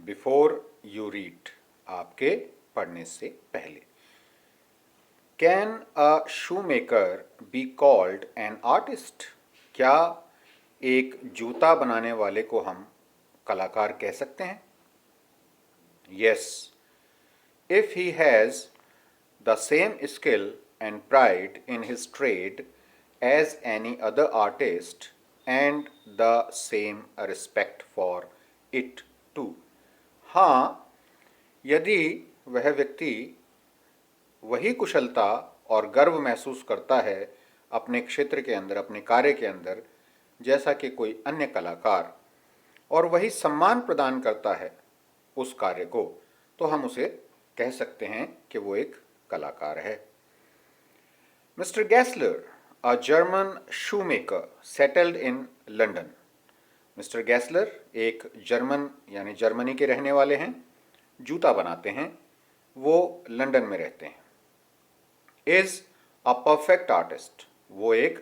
Before you read, आपके पढ़ने से पहले। Can a shoe maker be called an artist? क्या एक जूता बनाने वाले को हम कलाकार कह सकते हैं? Yes, if he has the same skill and pride in his trade as any other artist and the same respect for it too. हाँ, यदि वह व्यक्ति वही कुशलता और गर्व महसूस करता है अपने क्षेत्र के अंदर, अपने कार्य के अंदर, जैसा कि कोई अन्य कलाकार, और वही सम्मान प्रदान करता है उस कार्य को, तो हम उसे कह सकते हैं कि वो एक कलाकार है। Mister Gassler, a German shoe maker settled in London. Mister Gassler एक जर्मन यानी जर्मनी के रहने वाले हैं, जूता बनाते हैं, वो लंदन में रहते हैं। इज अ परफेक्ट आर्टिस्ट, वो एक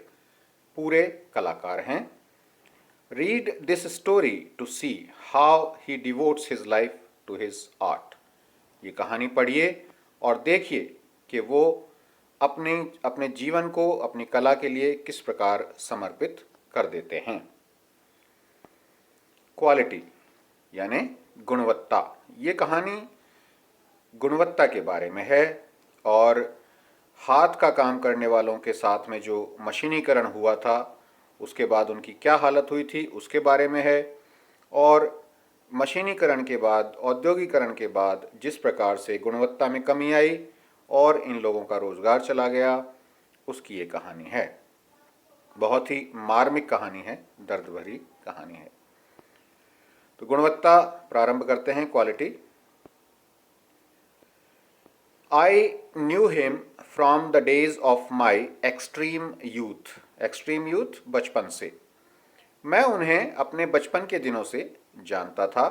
पूरे कलाकार हैं। Read this story to see how he devotes his life to his art. ये कहानी पढ़िए और देखिए कि वो अपने अपने जीवन को अपनी कला के लिए किस प्रकार समर्पित कर देते हैं। क्वालिटी यानी गुणवत्ता। ये कहानी गुणवत्ता के बारे में है और हाथ का काम करने वालों के साथ में जो मशीनीकरण हुआ था उसके बाद उनकी क्या हालत हुई थी उसके बारे में है, और मशीनीकरण के बाद, औद्योगिकरण के बाद जिस प्रकार से गुणवत्ता में कमी आई और इन लोगों का रोजगार चला गया, उसकी ये कहानी है। बहुत ही मार्मिक कहानी है, दर्द भरी कहानी है। तो गुणवत्ता प्रारंभ करते हैं, quality. I knew him from the days of my extreme youth. Extreme youth बचपन से। मैं उन्हें अपने बचपन के दिनों से जानता था।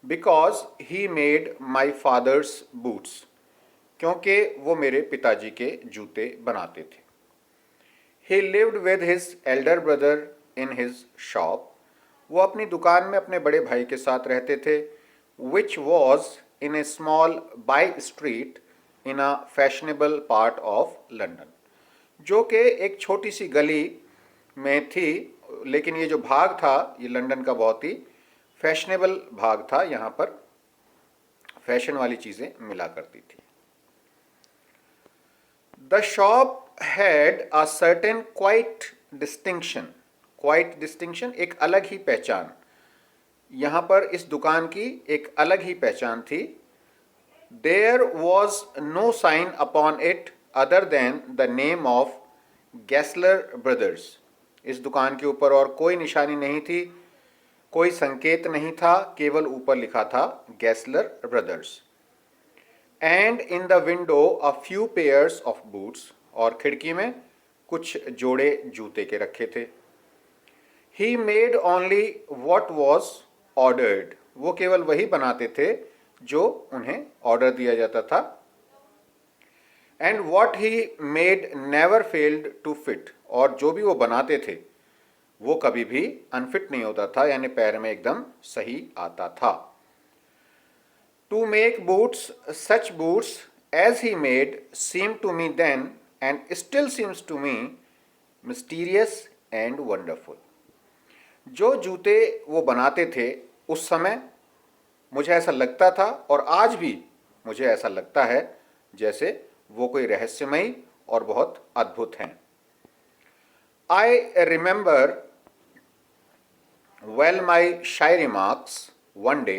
Because he made my father's boots, क्योंकि वो मेरे पिताजी के जूते बनाते थे। ही lived with his elder brother in his shop, वो अपनी दुकान में अपने बड़े भाई के साथ रहते थे। Which was in A small by street in a fashionable part of London, जो कि एक छोटी सी गली में थी, लेकिन ये जो भाग था ये लंदन का बहुत ही फैशनेबल भाग था, यहाँ पर फैशन वाली चीज़ें मिला करती थी। The shop had a certain quite distinction, quite distinction एक अलग ही पहचान, यहाँ पर इस दुकान की एक अलग ही पहचान थी। There was no sign upon it other than the name of Gessler Brothers. इस दुकान के ऊपर और कोई निशानी नहीं थी, कोई संकेत नहीं था, केवल ऊपर लिखा था Gessler Brothers. And in the window a few pairs of boots, और खिड़की में कुछ जोड़े जूते के रखे थे। He made only what was ordered. वो केवल वही बनाते थे जो उन्हें ऑर्डर दिया जाता था। And what he made never failed to fit, और जो भी वो बनाते थे वो कभी भी अनफिट नहीं होता था, यानी पैर में एकदम सही आता था। To make boots such boots as he made seem to me then and still seems to me mysterious and wonderful. जो जूते वो बनाते थे उस समय मुझे ऐसा लगता था, और आज भी मुझे ऐसा लगता है जैसे वो कोई रहस्यमयी और बहुत अद्भुत हैं। I remember well my shy remarks one day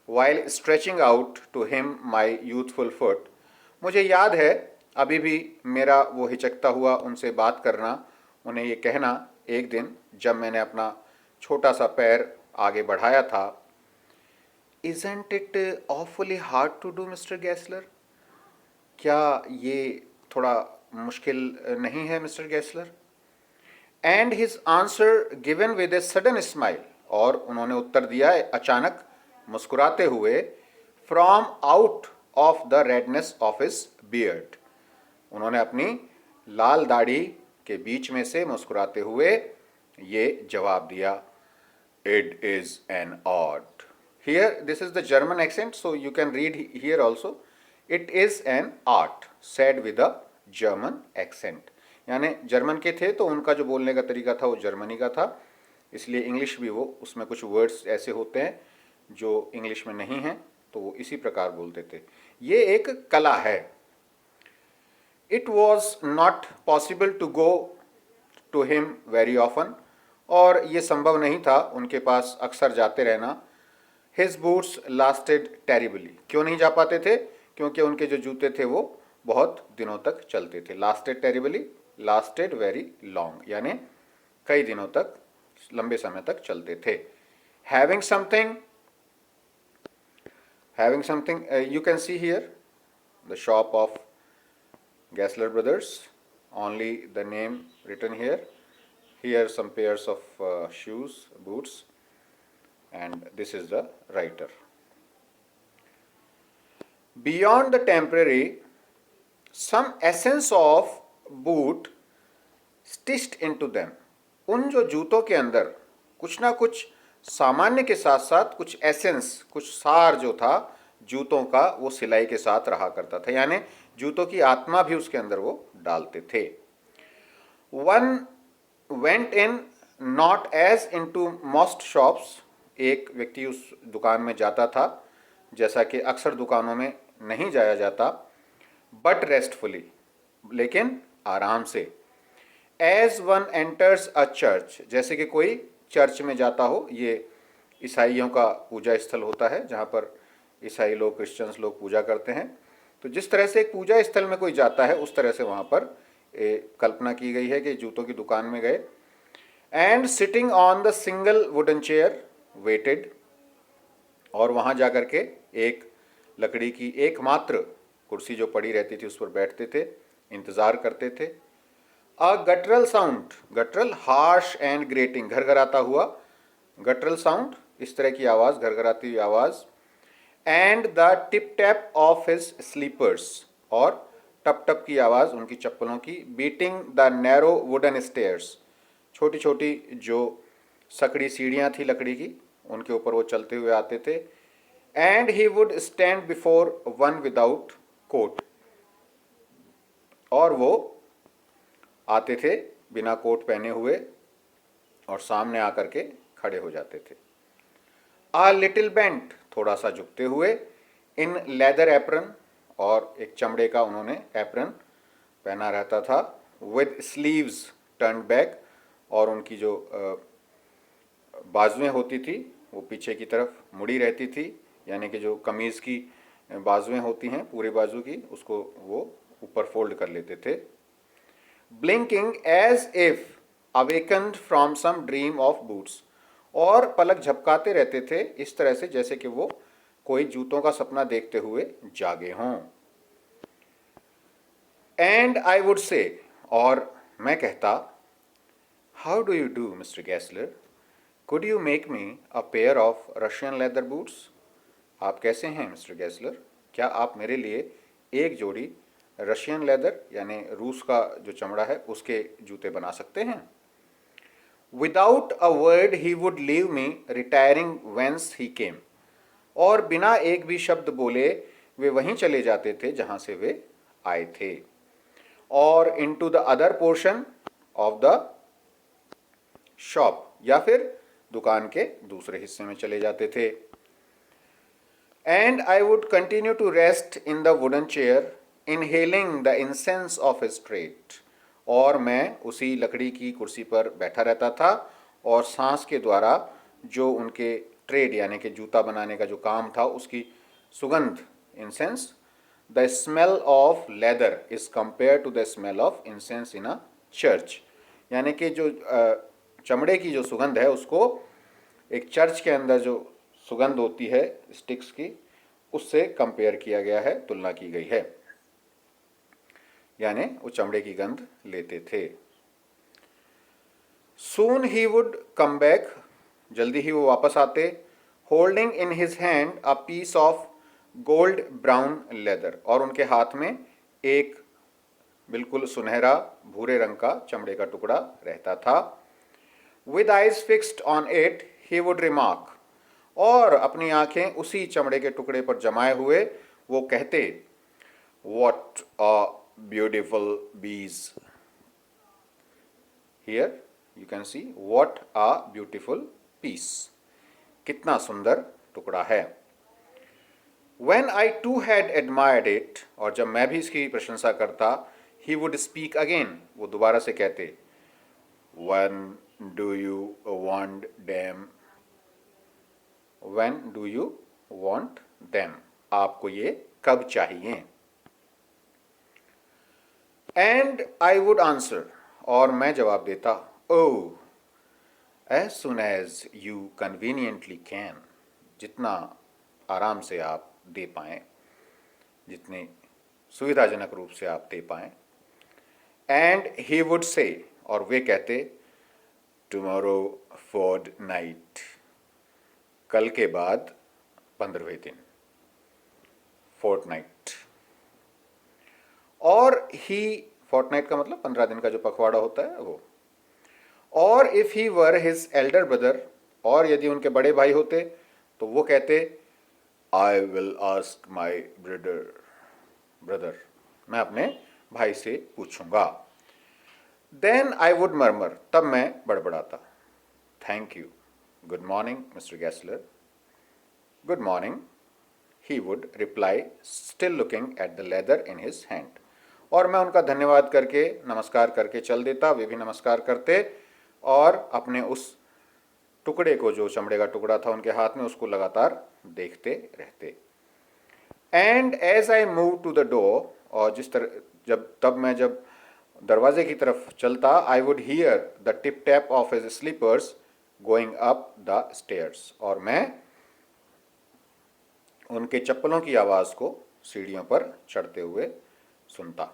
while stretching out to him my youthful foot. मुझे याद है अभी भी मेरा वो हिचकता हुआ उनसे बात करना, उन्हें ये कहना एक दिन जब मैंने अपना छोटा सा पैर आगे बढ़ाया था। Isn't it awfully hard to do, Mr. Gessler? क्या ये थोड़ा मुश्किल नहीं है mister Gassler? And his answer given with a sudden smile, और उन्होंने उत्तर दिया अचानक मुस्कुराते हुए, from out of the redness of his beard. उन्होंने अपनी लाल दाढ़ी के बीच में से मुस्कुराते हुए ये जवाब दिया, it is an odd Here, this is the German accent, so you can read here also. It is an art said with a German accent. यानी जर्मन के थे तो उनका जो बोलने का तरीका था वो जर्मनी का था, इसलिए इंग्लिश भी वो उसमें कुछ वर्ड्स ऐसे होते हैं जो इंग्लिश में नहीं हैं, तो वो इसी प्रकार बोलते थे। ये एक कला है। It was not possible to go to him very often, और ये संभव नहीं था उनके पास अक्सर जाते रहना। हिज बूट्स लास्टेड टेरिबली, क्यों नहीं जा पाते थे? क्योंकि उनके जो जूते थे वो बहुत दिनों तक चलते थे। Lasted terribly, lasted very long, यानी कई दिनों तक, लंबे समय तक चलते थे। Having something, you can see here the shop of Gessler Brothers, only the name written here. Here some pairs of shoes, boots, and this is the writer. Beyond the temporary, some essence of boot stitched into them. उन जो जूतों के अंदर कुछ ना कुछ सामान्य के साथ साथ कुछ एसेंस, कुछ सार जो था जूतों का, वो सिलाई के साथ रहा करता था, यानी जूतों की आत्मा भी उसके अंदर वो डालते थे। One went in not as in to most shops, एक व्यक्ति उस दुकान में जाता था जैसा कि अक्सर दुकानों में नहीं जाया जाता, बट रेस्टफुली, लेकिन आराम से। As one enters a church, जैसे कि कोई चर्च में जाता हो। ये ईसाइयों का पूजा स्थल होता है जहाँ पर ईसाई लोग, क्रिश्चियंस लोग पूजा करते हैं। तो जिस तरह से एक पूजा स्थल में कोई जाता है उस तरह से वहाँ पर कल्पना की गई है कि जूतों की दुकान में गए। And sitting on the single wooden chair waited, और वहाँ जा कर के एक लकड़ी की एकमात्र कुर्सी जो पड़ी रहती थी उस पर बैठते थे, इंतज़ार करते थे। अ गटरल साउंड, गटरल हार्श एंड ग्रेटिंग, घरघराता हुआ, गटरल साउंड इस तरह की आवाज़, घरघराती हुई आवाज़। And the tip tap of his slippers, और टप टप की आवाज़ उनकी चप्पलों की। Beating the narrow wooden stairs, छोटी छोटी जो सकड़ी सीढ़ियाँ थी लकड़ी की, उनके ऊपर वो चलते हुए आते थे। And he would stand before one without coat, और वो आते थे बिना कोट पहने हुए और सामने आकर के खड़े हो जाते थे। आ लिटिल बेंट, थोड़ा सा झुकते हुए। इन लेदर एप्रन, और एक चमड़े का उन्होंने एप्रन पहना रहता था। विद स्लीव्स टर्न बैक, और उनकी जो बाजुएं होती थी वो पीछे की तरफ मुड़ी रहती थी, यानी कि जो कमीज़ की बाजुएं होती हैं पूरे बाजू की, उसको वो ऊपर फोल्ड कर लेते थे। Blinking as if awakened from some dream of boots, और पलक झपकाते रहते थे इस तरह से जैसे कि वो कोई जूतों का सपना देखते हुए जागे हों। एंड आई वुड से, और मैं कहता, how do you do mister Gassler, could you make me a pair of Russian leather boots, आप कैसे हैं मिस्टर गैसलर, क्या आप मेरे लिए एक जोड़ी रशियन लेदर यानी रूस का जो चमड़ा है उसके जूते बना सकते हैं। Without a word he would leave me retiring whence he came, और बिना एक भी शब्द बोले वे वहीं चले जाते थे जहाँ से वे आए थे। और into the other portion of the shop, या फिर दुकान के दूसरे हिस्से में चले जाते थे। And I would continue to rest in the wooden chair inhaling the incense of his trade, और मैं उसी लकड़ी की कुर्सी पर बैठा रहता था और सांस के द्वारा जो उनके ट्रेड यानी कि जूता बनाने का जो काम था उसकी सुगंध, incense, the smell of leather is compare to the smell of incense in a church, यानी कि जो चमड़े की जो सुगंध है उसको एक चर्च के अंदर जो सुगंध होती है स्टिक्स की, उससे कंपेयर किया गया है, तुलना की गई है, यानी वो चमड़े की गंध लेते थे। सून ही वुड कम बैक, जल्दी ही वो वापस आते। Holding in his hand a piece of gold brown leather, और उनके हाथ में एक बिल्कुल सुनहरा भूरे रंग का चमड़े का टुकड़ा रहता था। With eyes fixed on it he would remark, और अपनी आंखें उसी चमड़े के टुकड़े पर जमाए हुए वो कहते, "What a beautiful piece." Here you can see what a beautiful piece. कितना सुंदर टुकड़ा है। When I too had admired it, और जब मैं भी इसकी प्रशंसा करता, he would speak again, वो दोबारा से कहते, When do you want them? When do you want them? आपको ये कब चाहिए? And I would answer, और मैं जवाब देता, Oh, as soon as you conveniently can. जितना आराम से आप दे पाएं, जितने सुविधाजनक रूप से आप दे पाएं। And he would say, और वे कहते, Tomorrow fortnight. कल के बाद 15वें दिन, fortnight. और ही, fortnight का मतलब 15 दिन का जो पखवाड़ा होता है वो। और if he were his elder brother, और यदि उनके बड़े भाई होते तो वो कहते, I will ask my brother, मैं अपने भाई से पूछूंगा। देन आई वुड मर्मर, तब मैं बड़बड़ाता, thank you, good morning mister Gassler, good morning, he would reply, still looking at the leather in his hand. और मैं उनका धन्यवाद करके, नमस्कार करके चल देता, वे भी नमस्कार करते और अपने उस टुकड़े को, जो चमड़े का टुकड़ा था उनके हाथ में, उसको लगातार देखते रहते। And as I move to the door, और जिस तरह जब दरवाजे की तरफ चलता, I would hear the tip tap of his slippers going up the stairs, और मैं उनके चप्पलों की आवाज़ को सीढ़ियों पर चढ़ते हुए सुनता।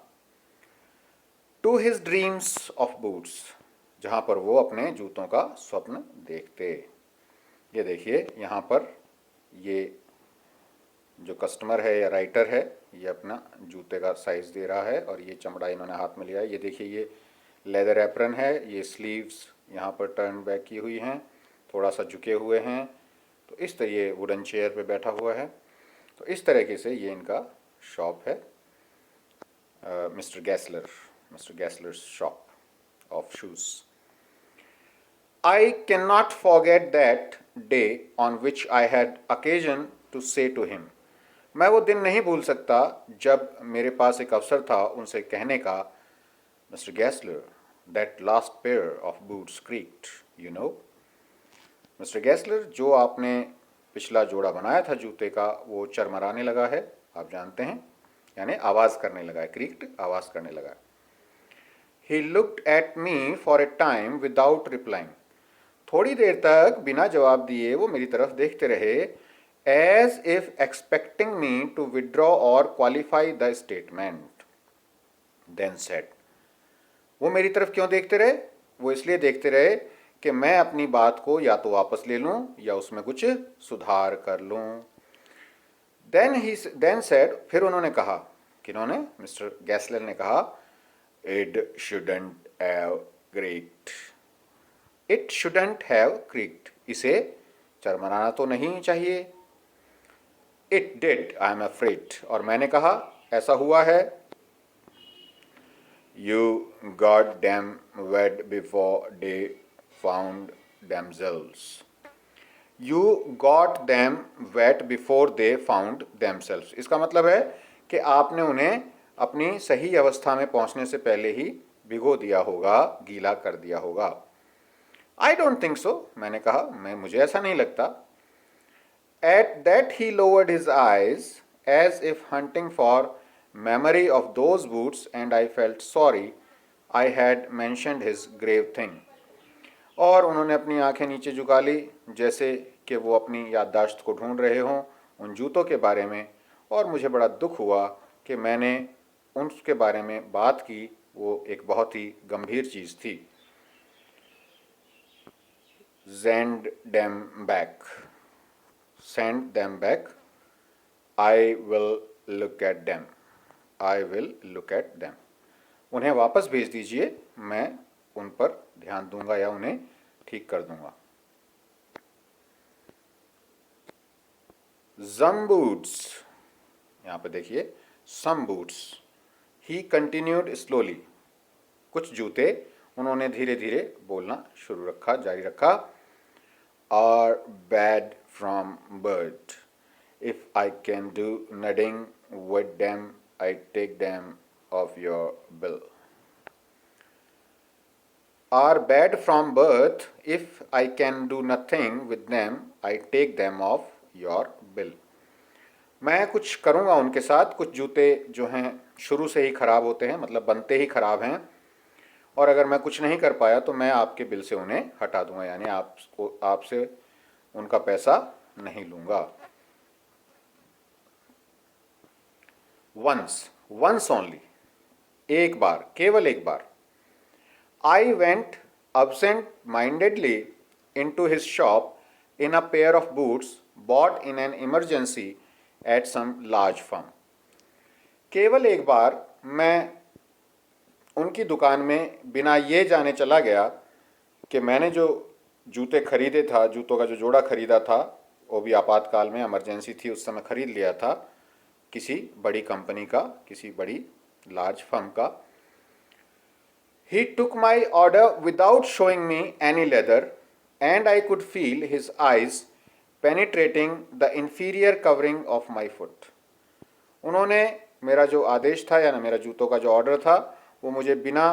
To his dreams of boots, जहाँ पर वो अपने जूतों का स्वप्न देखते। ये देखिए यहाँ पर, ये जो कस्टमर है या राइटर है, ये अपना जूते का साइज़ दे रहा है और ये चमड़ा इन्होंने हाथ में लिया है। ये देखिए, ये लेदर एप्रन है, ये स्लीव्स यहाँ पर टर्न बैक की हुई हैं, थोड़ा सा झुके हुए हैं। तो इस तरह ये वुडन चेयर पे बैठा हुआ है। तो इस तरीके से ये इनका शॉप है, mister Gassler's shop of shoes. I cannot forget that day on which I had occasion to say to him. मैं वो दिन नहीं भूल सकता जब मेरे पास एक अवसर था उनसे कहने का, Mr. Gessler, that last pair of boots creaked, you know. Mr. Gessler, जो आपने पिछला जोड़ा बनाया था जूते का, वो चरमराने लगा है, आप जानते हैं, यानी आवाज़ करने लगा है, creaked, आवाज़ करने लगा है। He looked at me for a time without replying. थोड़ी देर तक बिना जवाब दिए वो मेरी तरफ देखते रहे, as if expecting me to withdraw और qualify the statement. Then said, वो मेरी तरफ क्यों देखते रहे? वो इसलिए देखते रहे कि मैं अपनी बात को या तो वापस ले लूं या उसमें कुछ सुधार कर लूं। देन सेड, फिर उन्होंने कहा, किन्होंने? मिस्टर गैसलर ने कहा, it shouldn't have creaked. It shouldn't have creaked, इसे चरमराना तो नहीं चाहिए। It did, I am afraid, और मैंने कहा, ऐसा हुआ है। You got them wet before they found themselves. You got them wet before they found themselves, इसका मतलब है कि आपने उन्हें अपनी सही अवस्था में पहुंचने से पहले ही भिगो दिया होगा, गीला कर दिया होगा। आई डोंट थिंक सो, मैंने कहा, मुझे ऐसा नहीं लगता। At that he lowered his eyes as if hunting for memory of those boots and I felt sorry I had mentioned his grave thing. और उन्होंने अपनी आंखें नीचे झुका ली, जैसे कि वो अपनी याददाश्त को ढूंढ रहे हों उन जूतों के बारे में, और मुझे बड़ा दुख हुआ कि मैंने उनके बारे में बात की, वो एक बहुत ही गंभीर चीज़ थी। Send them back. Send them back. I will look at them. I will look at them. उन्हें वापस भेज दीजिए, मैं उन पर ध्यान दूंगा या उन्हें ठीक कर दूंगा। some boots, यहाँ पे देखिए some boots. He continued slowly. कुछ जूते उन्होंने धीरे धीरे बोलना जारी रखा. Are bad from birth. If I can do nothing with them, I take them off your bill. Are bad from birth. If I can do nothing with them, I take them off your bill. मैं कुछ करूँगा उनके साथ. कुछ जूते जो हैं शुरू से ही ख़राब होते हैं, मतलब बनते ही ख़राब हैं, और अगर मैं कुछ नहीं कर पाया तो मैं आपके बिल से उन्हें हटा दूंगा, यानी आपसे उनका पैसा नहीं लूँगा. once only, एक बार, केवल एक बार. I went absent-mindedly into his shop in a pair of boots bought in an emergency at some large firm. केवल एक बार मैं उनकी दुकान में बिना ये जाने चला गया कि मैंने जो जूते खरीदे था, जूतों का जो जोड़ा खरीदा था, वो भी आपातकाल में, इमरजेंसी थी उस समय, खरीद लिया था किसी बड़ी कंपनी का, किसी बड़ी लार्ज फर्म का. He took my order without showing me any leather, and I could feel his eyes penetrating the inferior covering of my foot. उन्होंने मेरा जो आदेश था, या ना मेरा जूतों का जो ऑर्डर था, वो मुझे बिना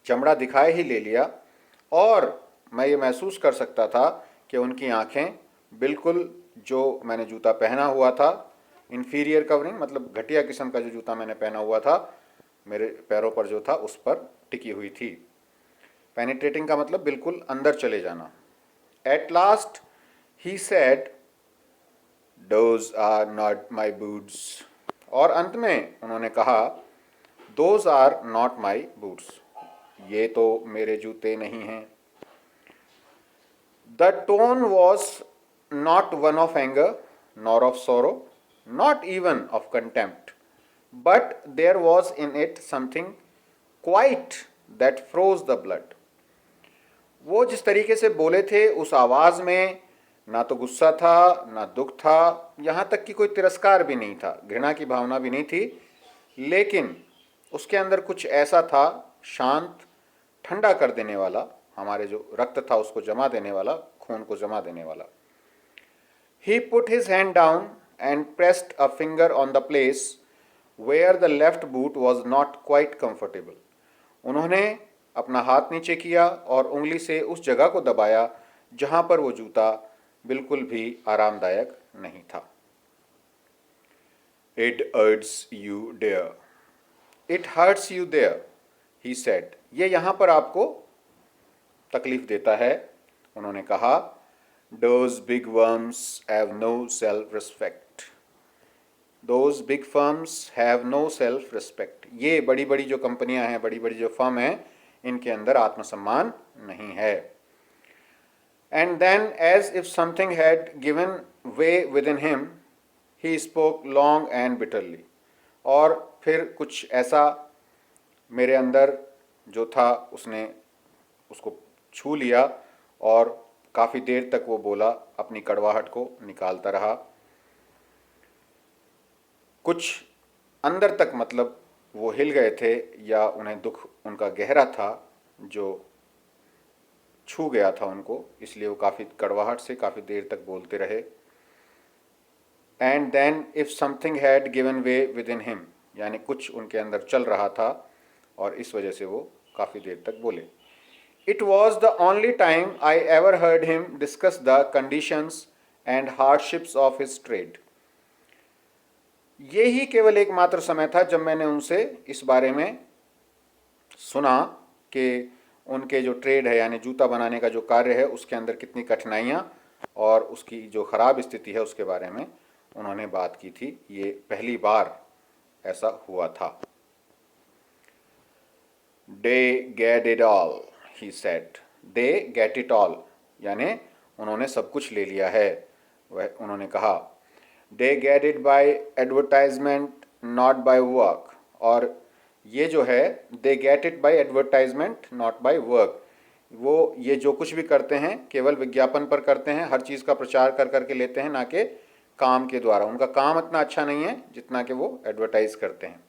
चमड़ा दिखाए ही ले लिया, और मैं ये महसूस कर सकता था कि उनकी आंखें बिल्कुल जो मैंने जूता पहना हुआ था, इन्फीरियर कवरिंग मतलब घटिया किस्म का जो जूता मैंने पहना हुआ था, मेरे पैरों पर जो था उस पर टिकी हुई थी. पेनिट्रेटिंग का मतलब बिल्कुल अंदर चले जाना. At last he said, those are not my boots. और अंत में उन्होंने कहा, those are not my boots, ये तो मेरे जूते नहीं हैं. The tone was not one of anger nor of sorrow, not even of contempt, but there was in it something quite that froze the blood. वो जिस तरीके से बोले थे उस आवाज़ में ना तो गुस्सा था, ना दुख था, यहाँ तक कि कोई तिरस्कार भी नहीं था, घृणा की भावना भी नहीं थी, लेकिन उसके अंदर कुछ ऐसा था, शांत, ठंडा कर देने वाला, हमारे जो रक्त था उसको जमा देने वाला, खून को जमा देने वाला. He put his hand down and pressed a finger on the place where the left boot was not quite comfortable. उन्होंने अपना हाथ नीचे किया और उंगली से उस जगह को दबाया जहां पर वो जूता बिल्कुल भी आरामदायक नहीं था. It hurts you there. It hurts you there, he said. ये यहाँ पर आपको तकलीफ देता है, उन्होंने कहा. Those big worms have no self-respect. Those big firms have no self-respect. ये बड़ी बड़ी जो कंपनियां हैं, बड़ी बड़ी जो फर्म हैं, इनके अंदर आत्मसम्मान नहीं है. And then, as if something had given way within him, he spoke long and bitterly. और फिर कुछ ऐसा मेरे अंदर जो था उसने उसको छू लिया और काफ़ी देर तक वो बोला, अपनी कड़वाहट को निकालता रहा. कुछ अंदर तक, मतलब वो हिल गए थे या उन्हें दुख उनका गहरा था जो छू गया था उनको, इसलिए वो काफ़ी कड़वाहट से काफ़ी देर तक बोलते रहे. And then if something had given way within him, यानी कुछ उनके अंदर चल रहा था और इस वजह से वो काफ़ी देर तक बोले. It was the only time I ever heard him discuss the conditions and hardships of his trade. ये ही केवल एकमात्र समय था जब मैंने उनसे इस बारे में सुना कि उनके जो ट्रेड है, यानी जूता बनाने का जो कार्य है, उसके अंदर कितनी कठिनाइयाँ और उसकी जो ख़राब स्थिति है उसके बारे में उन्होंने बात की थी. ये पहली बार ऐसा हुआ था. They get it all, he said. They get it all, यानी उन्होंने सब कुछ ले लिया है, वह उन्होंने कहा. They get it by advertisement, not by work. और ये जो है they get it by advertisement, not by work. वो ये जो कुछ भी करते हैं केवल विज्ञापन पर करते हैं, हर चीज़ का प्रचार कर करके लेते हैं, ना कि काम के द्वारा, उनका काम इतना अच्छा नहीं है जितना कि वो एडवर्टाइज करते हैं.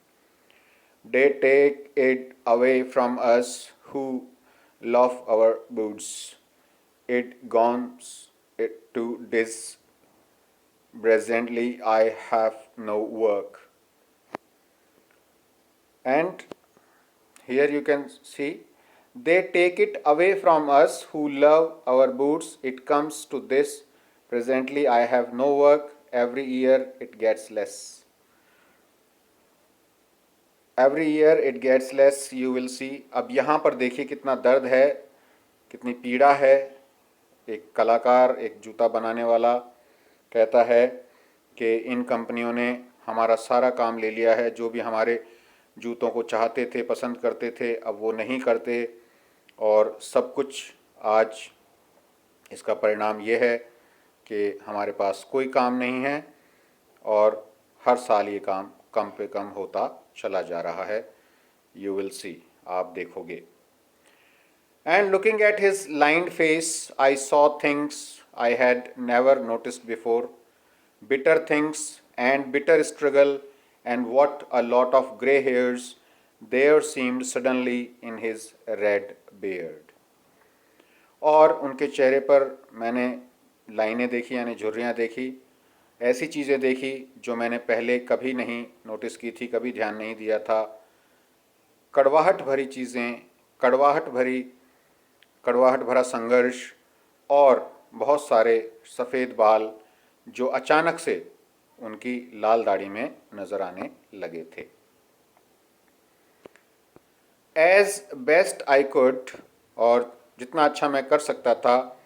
They take it away from us who love our boots. It goes it to this. Presently, I have no work. And here you can see they take it away from us who love our boots. It comes to this. Presently, I have no work. Every year it gets less. Every year it gets less. You will see. अब यहाँ पर देखिए कितना दर्द है, कितनी पीड़ा है. एक कलाकार, एक जूता बनाने वाला कहता है कि इन कंपनियों ने हमारा सारा काम ले लिया है. जो भी हमारे जूतों को चाहते थे, पसंद करते थे, अब वो नहीं करते. और सब कुछ आज इसका परिणाम ये है कि हमारे पास कोई काम नहीं है और हर साल ये काम कम पे कम होता चला जा रहा है. यू विल सी, आप देखोगे. And looking at his lined face, I saw things I had never noticed before. Bitter things and bitter struggle, and what a lot of grey hairs there seemed suddenly in his red beard. और उनके चेहरे पर मैंने लाइनें देखी, यानी झुर्रियाँ देखी, ऐसी चीज़ें देखी जो मैंने पहले कभी नहीं नोटिस की थी, कभी ध्यान नहीं दिया था. कड़वाहट भरी चीज़ें, कड़वाहट भरा संघर्ष और बहुत सारे सफ़ेद बाल जो अचानक से उनकी लाल दाढ़ी में नज़र आने लगे थे. एज बेस्ट आई कुड, और जितना अच्छा मैं कर सकता था,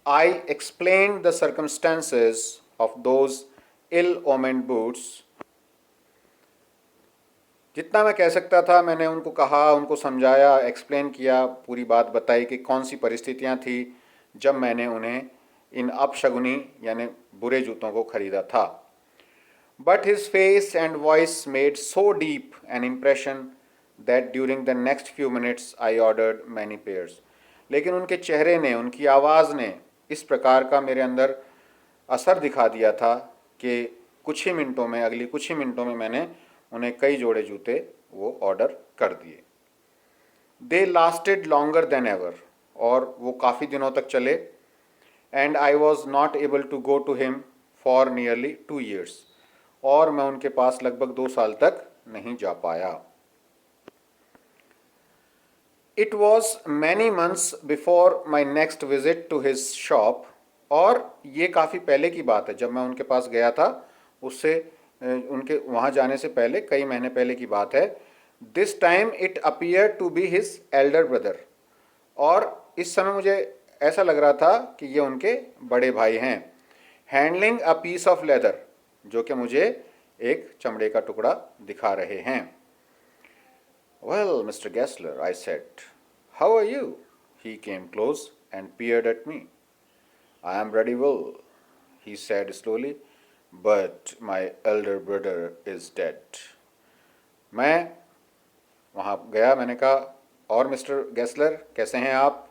I explain the circumstances of those ill omened boots. जितना मैं कह सकता था मैंने उनको कहा, उनको समझाया, एक्सप्लेन किया, पूरी बात बताई कि कौन सी परिस्थितियाँ थी जब मैंने उन्हें इन अपशगुनी यानी बुरे जूतों को खरीदा था. But his face and voice made so deep an impression that during the next few minutes I ordered many pairs. लेकिन उनके चेहरे ने, उनकी आवाज़ ने इस प्रकार का मेरे अंदर असर दिखा दिया था कि अगली कुछ ही मिनटों में मैंने उन्हें कई जोड़े जूते वो ऑर्डर कर दिए. They lasted longer than ever, और वो काफ़ी दिनों तक चले. And I was not able to go to him for nearly 2 years, और मैं उनके पास लगभग 2 साल तक नहीं जा पाया. It was many months before my next visit to his shop, और ये काफ़ी पहले की बात है, जब मैं उनके पास गया था उससे उनके वहाँ जाने से पहले कई महीने पहले की बात है. This time it appear to be his elder brother, और इस समय मुझे ऐसा लग रहा था कि ये उनके बड़े भाई हैं. Handling a piece of leather, जो कि मुझे एक चमड़े का टुकड़ा दिखा रहे हैं. Well mister Gessler, I said, how are you? He came close and peered at me. I am very well, he said slowly, but my elder brother is dead. मैं वहाँ गया, मैंने कहा, और मिस्टर गेस्लर कैसे हैं आप?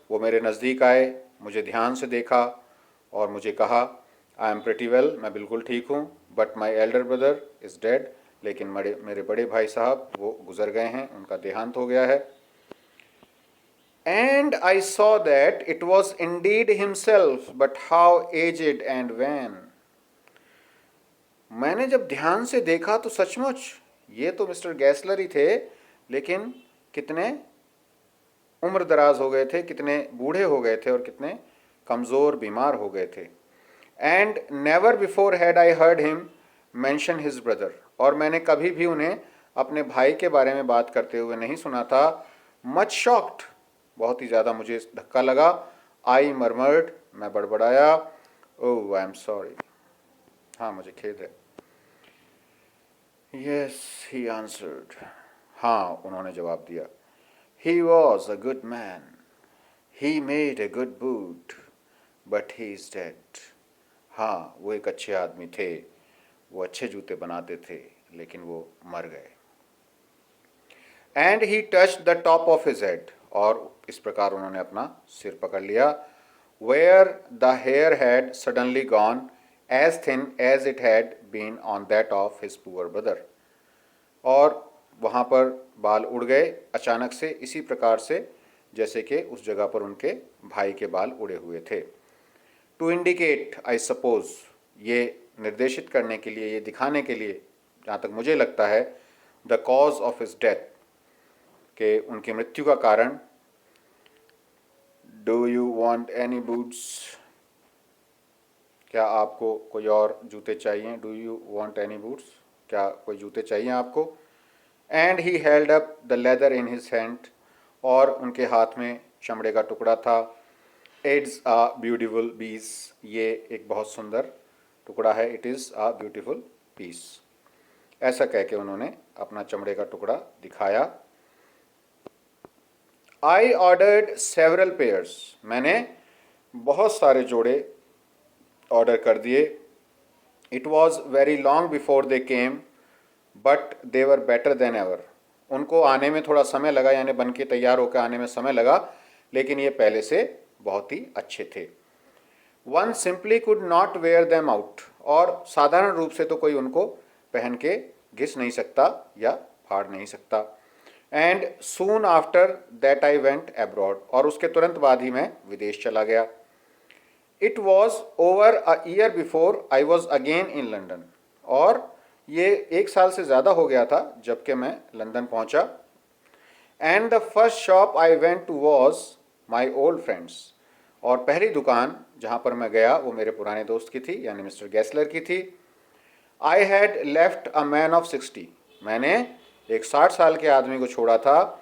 वो मेरे नज़दीक आए, मुझे ध्यान से देखा और मुझे कहा, आई एम प्रिटी वेल, मैं बिल्कुल ठीक हूँ, but my elder brother is dead, लेकिन मेरे बड़े भाई साहब वो गुज़र गए हैं, उनका देहांत हो गया है. And I saw that it was indeed himself, but how aged and wan. मैंने जब ध्यान से देखा तो सचमुच ये तो मिस्टर गैसलर ही थे, लेकिन कितने उम्र दराज हो गए थे, कितने बूढ़े हो गए थे और कितने कमज़ोर बीमार हो गए थे. And never before had I heard him mention his brother, और मैंने कभी भी उन्हें अपने भाई के बारे में बात करते हुए नहीं सुना था. मच शॉक्ड, बहुत ही ज़्यादा मुझे धक्का लगा. आई मरमर्ड, मैं बड़बड़ाया. ओह आई एम सॉरी, हाँ मुझे खेद है. यस ही आंसर्ड, हाँ उन्होंने जवाब दिया. He was a good man, he made a good boot, but he is dead. हाँ वो एक अच्छे आदमी थे, वो अच्छे जूते बनाते थे, लेकिन वो मर गए. And he touch the top of his head, और इस प्रकार उन्होंने अपना सिर पकड़ लिया. Where the hair had suddenly gone as thin as it had been on that of his poor brother. और वहाँ पर बाल उड़ गए अचानक से, इसी प्रकार से जैसे कि उस जगह पर उनके भाई के बाल उड़े हुए थे. टू इंडिकेट, आई सपोज, ये निर्देशित करने के लिए, ये दिखाने के लिए, जहाँ तक मुझे लगता है, the cause of his death, के उनकी मृत्यु का कारण. Do you want any boots, क्या आपको कोई और जूते चाहिए? Do you want any boots, क्या कोई जूते चाहिए आपको? And he held up the leather in his hand, और उनके हाथ में चमड़े का टुकड़ा था. इट्स अ ब्यूटीफुल पीस, ये एक बहुत सुंदर टुकड़ा है. It is a beautiful piece, ऐसा कह के उन्होंने अपना चमड़े का टुकड़ा दिखाया. आई ऑर्डर्ड सेवरल पेयर्स, मैंने बहुत सारे जोड़े ऑर्डर कर दिए. It was very long before they came but they were better than ever, उनको आने में थोड़ा समय लगा, यानी बन के तैयार होकर आने में समय लगा, लेकिन ये पहले से बहुत ही अच्छे थे. One simply could not wear them out, और साधारण रूप से तो कोई उनको पहन के घिस नहीं सकता या फाड़ नहीं सकता. And soon after that I went abroad, और उसके तुरंत बाद ही मैं विदेश चला गया. It was over a year before I was again in London, और ये 1 साल से ज़्यादा हो गया था जबकि मैं लंदन पहुंचा. And the first shop I went to was my old friends, और पहली दुकान जहाँ पर मैं गया वो मेरे पुराने दोस्त की थी, यानी मिस्टर गैसलर की थी. I had left a man of 60, मैंने एक 60 साल के आदमी को छोड़ा था.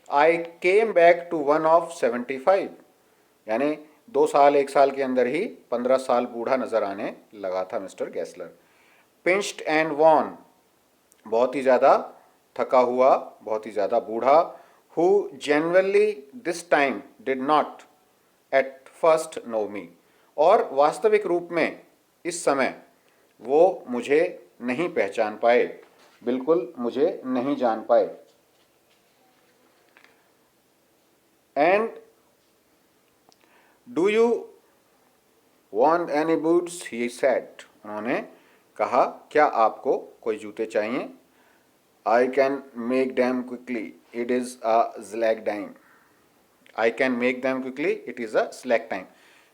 I came back to one of 75, यानी 2 साल 1 साल के अंदर ही 15 साल बूढ़ा नजर आने लगा था mister Gassler. Pinched and wan, बहुत ही ज़्यादा थका हुआ, बहुत ही ज़्यादा बूढ़ा. Who generally this time did not at first know me, और वास्तविक रूप में इस समय वो मुझे नहीं पहचान पाए, बिल्कुल मुझे नहीं जान पाए. And do you want any boots, he said, उन्होंने कहा क्या आपको कोई जूते चाहिए? I can make them quickly, it is a slack time. I can make them quickly, it is a slack time.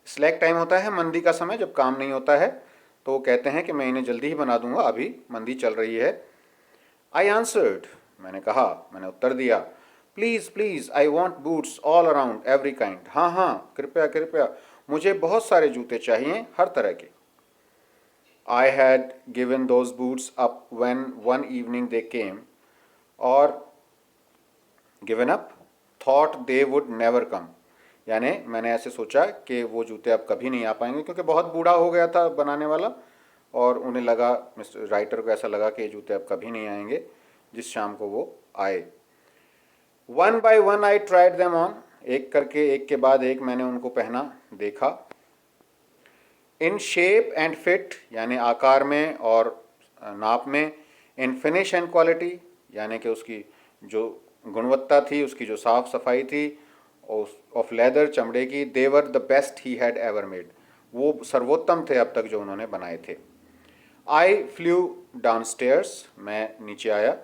Slack time होता है मंदी का समय, जब काम नहीं होता है, तो वो कहते हैं कि मैं इन्हें जल्दी ही बना दूंगा, अभी मंदी चल रही है. आई आंसर्ड, मैंने कहा, मैंने उत्तर दिया. Please please, I want boots all around every kind, हाँ हाँ, कृपया कृपया, मुझे बहुत सारे जूते चाहिए, हर तरह के. I had given those boots up when one evening they came, or given up, thought they would never come. यानी मैंने ऐसे सोचा कि वो जूते अब कभी नहीं आ पाएंगे, क्योंकि बहुत बूढ़ा हो गया था बनाने वाला, और उन्हें लगा, मिस्टर राइटर को ऐसा लगा कि ये जूते अब कभी नहीं आएंगे, जिस शाम को वो आए. One by one I tried them on, एक करके एक के बाद एक मैंने उनको पहना, देखा. इन शेप एंड फिट, यानी आकार में और नाप में. इन फिनिश एंड क्वालिटी, यानी कि उसकी जो गुणवत्ता थी, उसकी जो साफ सफाई थी. ऑफ लेदर, चमड़े की. They were the best he had ever made, वो सर्वोत्तम थे अब तक जो उन्होंने बनाए थे. आई फ्लू डाउन स्टेयर्स, मैं नीचे आया.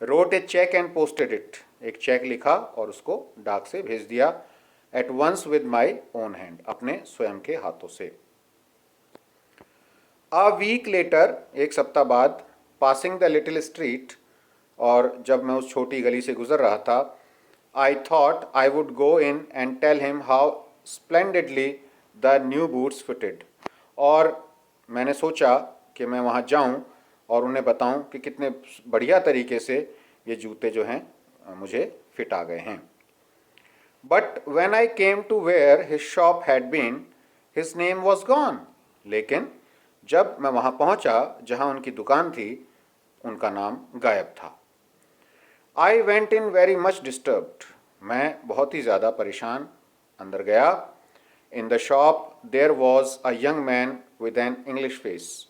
Wrote a cheque and posted it, एक चेक लिखा और उसको डाक से भेज दिया. At once with my own hand, अपने स्वयं के हाथों से. अ वीक लेटर, एक सप्ताह बाद, पासिंग द लिटिल स्ट्रीट, और जब मैं उस छोटी गली से गुजर रहा था, I thought I would go in and tell him how splendidly the new boots fitted, और मैंने सोचा कि मैं वहाँ जाऊँ और उन्हें बताऊँ कि कितने बढ़िया तरीके से ये जूते जो हैं मुझे फिट आ गए हैं. But when I came to where his shop had been, his name was gone, लेकिन जब मैं वहाँ पहुँचा जहाँ उनकी दुकान थी, उनका नाम गायब था. I went in very much disturbed, मैं बहुत ही ज़्यादा परेशान अंदर गया. In the shop there was a young man with an English face,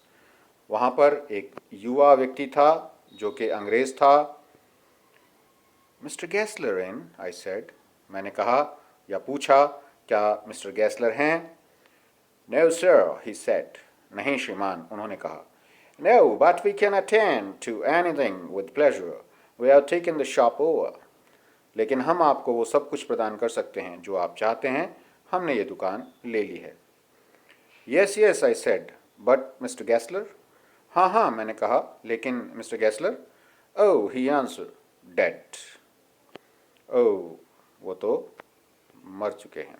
वहाँ पर एक युवा व्यक्ति था जो कि अंग्रेज़ था. मिस्टर गैसलर इन, आई सेड, मैंने कहा या पूछा, क्या मिस्टर गैसलर हैं? नो सर, ही सेड, नहीं श्रीमान, उन्होंने कहा। No, but we can attend to anything with pleasure. We have taken the shop over. लेकिन हम आपको वो सब कुछ प्रदान कर सकते हैं जो आप चाहते हैं, हमने ये दुकान ले ली है। Yes, yes, I said, but Mr. Gessler? हाँ हाँ, मैंने कहा, लेकिन mister गैसलर? Oh, he answered, dead. Oh, वो तो मर चुके हैं।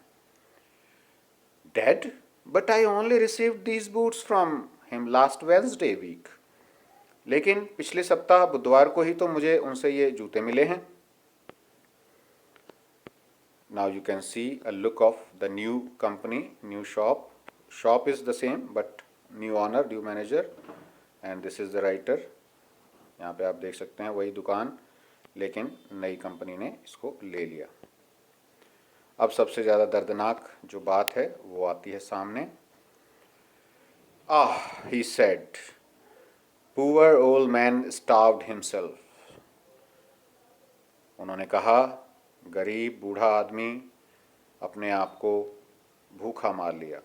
Dead? But I only received these boots from him last Wednesday week. लेकिन पिछले सप्ताह बुधवार को ही तो मुझे उनसे ये जूते मिले हैं। Now you can see a look of the new company, new shop. Shop is the same but new owner, new manager, and this is the writer. यहाँ पे आप देख सकते हैं वही दुकान, लेकिन नई कंपनी ने इसको ले लिया। अब सबसे ज़्यादा दर्दनाक जो बात है वो आती है सामने। he said, poor old man starved himself. उन्होंने कहा, गरीब बूढ़ा आदमी अपने आप को भूखा मार लिया।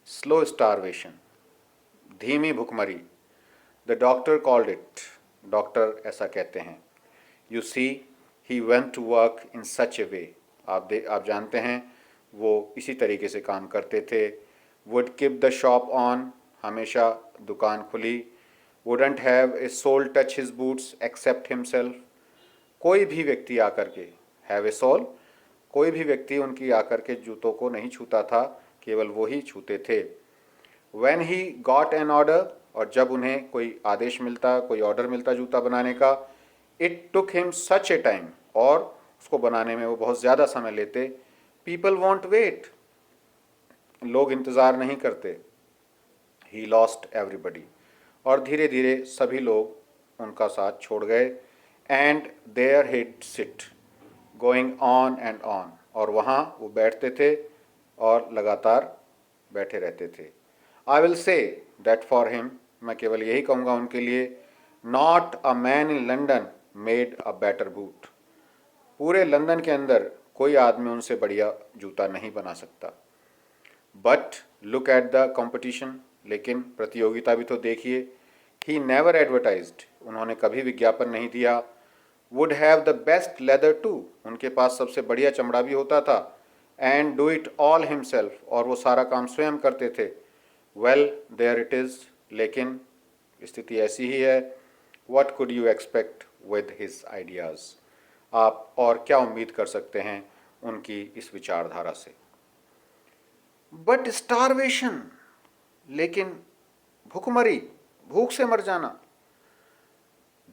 स्लो स्टारवेशन, धीमी भुखमरी। The doctor called it, doctor ऐसा कहते हैं। You see he went to work in such a way, आप जानते हैं वो इसी तरीके से काम करते थे। Would keep the shop on, हमेशा दुकान खुली। Wouldn't have a soul touch his boots except himself, कोई भी व्यक्ति आकर के, हैव ए सोल, कोई भी व्यक्ति उनकी आकर के जूतों को नहीं छूता था, केवल वो ही छूते थे। When he got an order, और जब उन्हें कोई आदेश मिलता, कोई ऑर्डर मिलता जूता बनाने का, it took him such a time, और उसको बनाने में वो बहुत ज़्यादा समय लेते। People won't wait, लोग इंतज़ार नहीं करते। He lost everybody, और धीरे धीरे सभी लोग उनका साथ छोड़ गए। And there he'd sit, going on and on, और वहाँ वो बैठते थे और लगातार बैठे रहते थे। I will say that for him, मैं केवल यही कहूँगा उनके लिए, not a man in London made a better boot. पूरे लंदन के अंदर कोई आदमी उनसे बढ़िया जूता नहीं बना सकता। But look at the competition, लेकिन प्रतियोगिता भी तो देखिए। He never advertised, उन्होंने कभी विज्ञापन नहीं दिया। Would have the best leather too, उनके पास सबसे बढ़िया चमड़ा भी होता था। And do it all himself, और वो सारा काम स्वयं करते थे। Well, there it is, लेकिन स्थिति ऐसी ही है। What could you expect with his ideas? आप और क्या उम्मीद कर सकते हैं उनकी इस विचारधारा से। But starvation, लेकिन भूखमरी, भूख से मर जाना।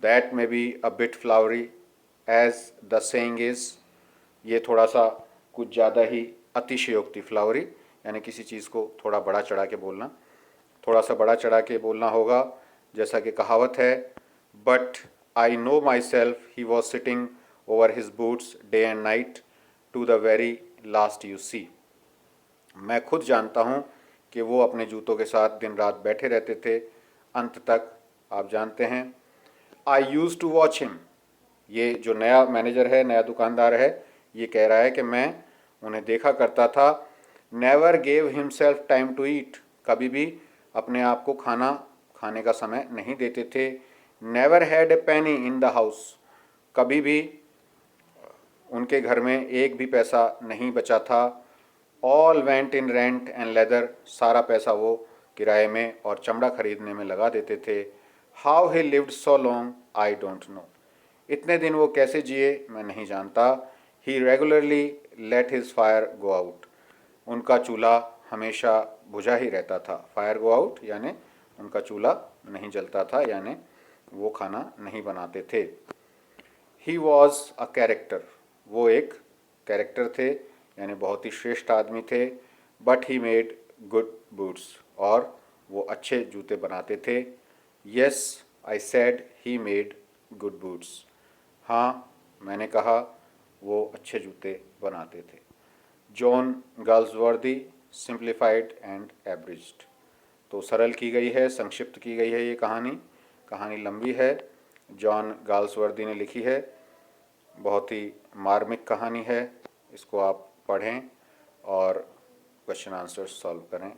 That may be a bit flowery, as the saying is, ये थोड़ा सा कुछ ज़्यादा ही अतिशयोक्ति, फ्लावरी यानी किसी चीज़ को थोड़ा बड़ा चढ़ा के बोलना, थोड़ा सा बड़ा चढ़ा के बोलना होगा, जैसा कि कहावत है। But I know myself he was sitting over his boots day and night to the very last you see, मैं खुद जानता हूँ कि वो अपने जूतों के साथ दिन रात बैठे रहते थे, अंत तक, आप जानते हैं। आई यूज़ टू वॉच हिम, ये जो नया मैनेजर है, नया दुकानदार है, ये कह रहा है कि मैं उन्हें देखा करता था। Never gave himself time to eat, कभी भी अपने आप को खाने का समय नहीं देते थे। Never had a Penney in the house, कभी भी उनके घर में एक भी पैसा नहीं बचा था। All went in rent and leather, सारा पैसा वो किराए में और चमड़ा खरीदने में लगा देते थे। How he lived so long I don't know, इतने दिन वो कैसे जिए मैं नहीं जानता। He regularly let his fire go out, उनका चूल्हा हमेशा बुझा ही रहता था। फायर गो आउट यानी उनका चूल्हा नहीं जलता था, यानी वो खाना नहीं बनाते थे। ही वॉज अ कैरेक्टर, वो एक कैरेक्टर थे, यानी बहुत ही श्रेष्ठ आदमी थे। But he made good boots, और वो अच्छे जूते बनाते थे। Yes I said he made good boots, हाँ मैंने कहा वो अच्छे जूते बनाते थे। John Galsworthy, simplified and abridged, तो सरल की गई है, संक्षिप्त की गई है ये कहानी लंबी है, जॉन गाल्सवर्दी ने लिखी है, बहुत ही मार्मिक कहानी है। इसको आप पढ़ें और क्वेश्चन आंसर सॉल्व करें।